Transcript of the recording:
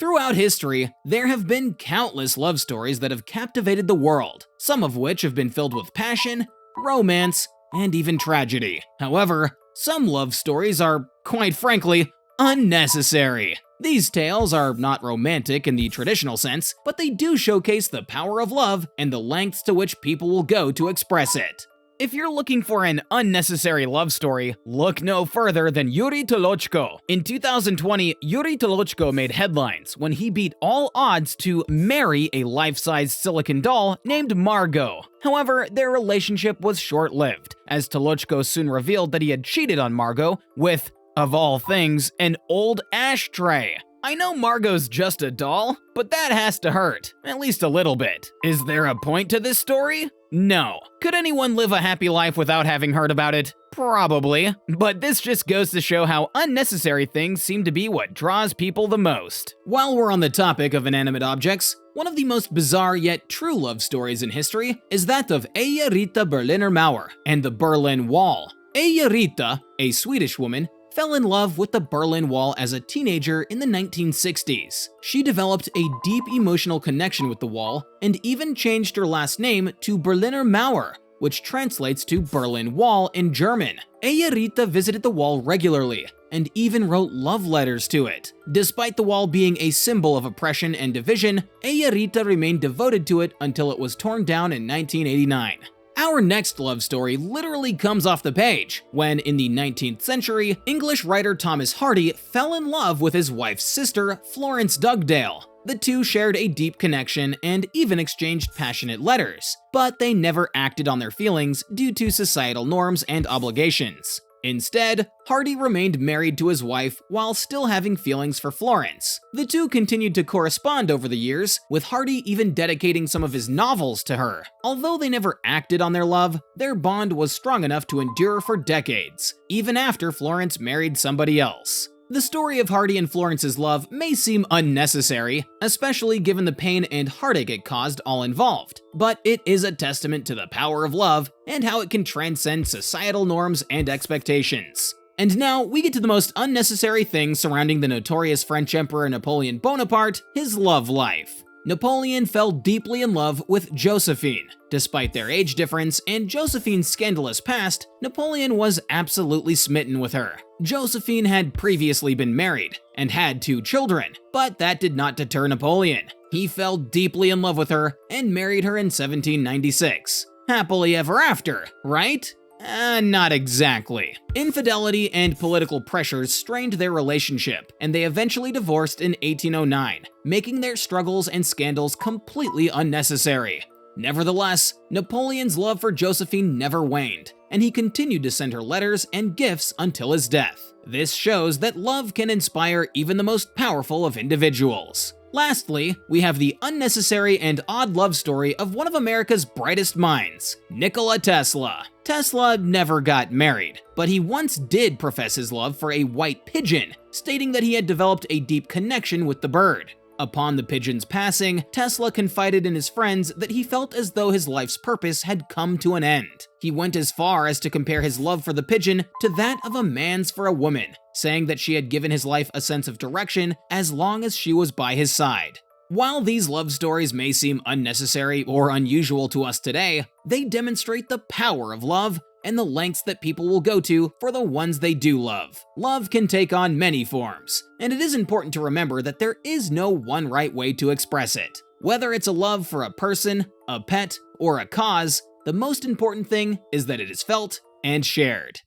Throughout history, there have been countless love stories that have captivated the world, some of which have been filled with passion, romance, and even tragedy. However, some love stories are, quite frankly, unnecessary. These tales are not romantic in the traditional sense, but they do showcase the power of love and the lengths to which people will go to express it. If you're looking for an unnecessary love story, look no further than Yuri Tolochko. In 2020, Yuri Tolochko made headlines when he beat all odds to marry a life-size silicon doll named Margot. However, their relationship was short-lived, as Tolochko soon revealed that he had cheated on Margot with, of all things, an old ashtray. I know Margot's just a doll, but that has to hurt, at least a little bit. Is there a point to this story? No. Could anyone live a happy life without having heard about it? Probably. But this just goes to show how unnecessary things seem to be what draws people the most. While we're on the topic of inanimate objects, one of the most bizarre yet true love stories in history is that of Eija Rita Berliner Mauer and the Berlin Wall. Eija Rita, a Swedish woman, fell in love with the Berlin Wall as a teenager in the 1960s. She developed a deep emotional connection with the wall and even changed her last name to Berliner Mauer, which translates to Berlin Wall in German. Eija Rita visited the wall regularly and even wrote love letters to it. Despite the wall being a symbol of oppression and division, Eija Rita remained devoted to it until it was torn down in 1989. Our next love story literally comes off the page, when in the 19th century, English writer Thomas Hardy fell in love with his wife's sister, Florence Dugdale. The two shared a deep connection and even exchanged passionate letters, but they never acted on their feelings due to societal norms and obligations. Instead, Hardy remained married to his wife while still having feelings for Florence. The two continued to correspond over the years, with Hardy even dedicating some of his novels to her. Although they never acted on their love, their bond was strong enough to endure for decades, even after Florence married somebody else. The story of Hardy and Florence's love may seem unnecessary, especially given the pain and heartache it caused all involved, but it is a testament to the power of love and how it can transcend societal norms and expectations. And now we get to the most unnecessary thing surrounding the notorious French Emperor Napoleon Bonaparte, his love life. Napoleon fell deeply in love with Josephine. Despite their age difference and Josephine's scandalous past, Napoleon was absolutely smitten with her. Josephine had previously been married and had 2 children, but that did not deter Napoleon. He fell deeply in love with her and married her in 1796. Happily ever after, right? Not exactly. Infidelity and political pressures strained their relationship, and they eventually divorced in 1809, making their struggles and scandals completely unnecessary. Nevertheless, Napoleon's love for Josephine never waned, and he continued to send her letters and gifts until his death. This shows that love can inspire even the most powerful of individuals. Lastly, we have the unnecessary and odd love story of one of America's brightest minds, Nikola Tesla. Tesla never got married, but he once did profess his love for a white pigeon, stating that he had developed a deep connection with the bird. Upon the pigeon's passing, Tesla confided in his friends that he felt as though his life's purpose had come to an end. He went as far as to compare his love for the pigeon to that of a man's for a woman, saying that she had given his life a sense of direction as long as she was by his side. While these love stories may seem unnecessary or unusual to us today, they demonstrate the power of love and the lengths that people will go to for the ones they do love. Love can take on many forms, and it is important to remember that there is no one right way to express it. Whether it's a love for a person, a pet, or a cause, the most important thing is that it is felt and shared.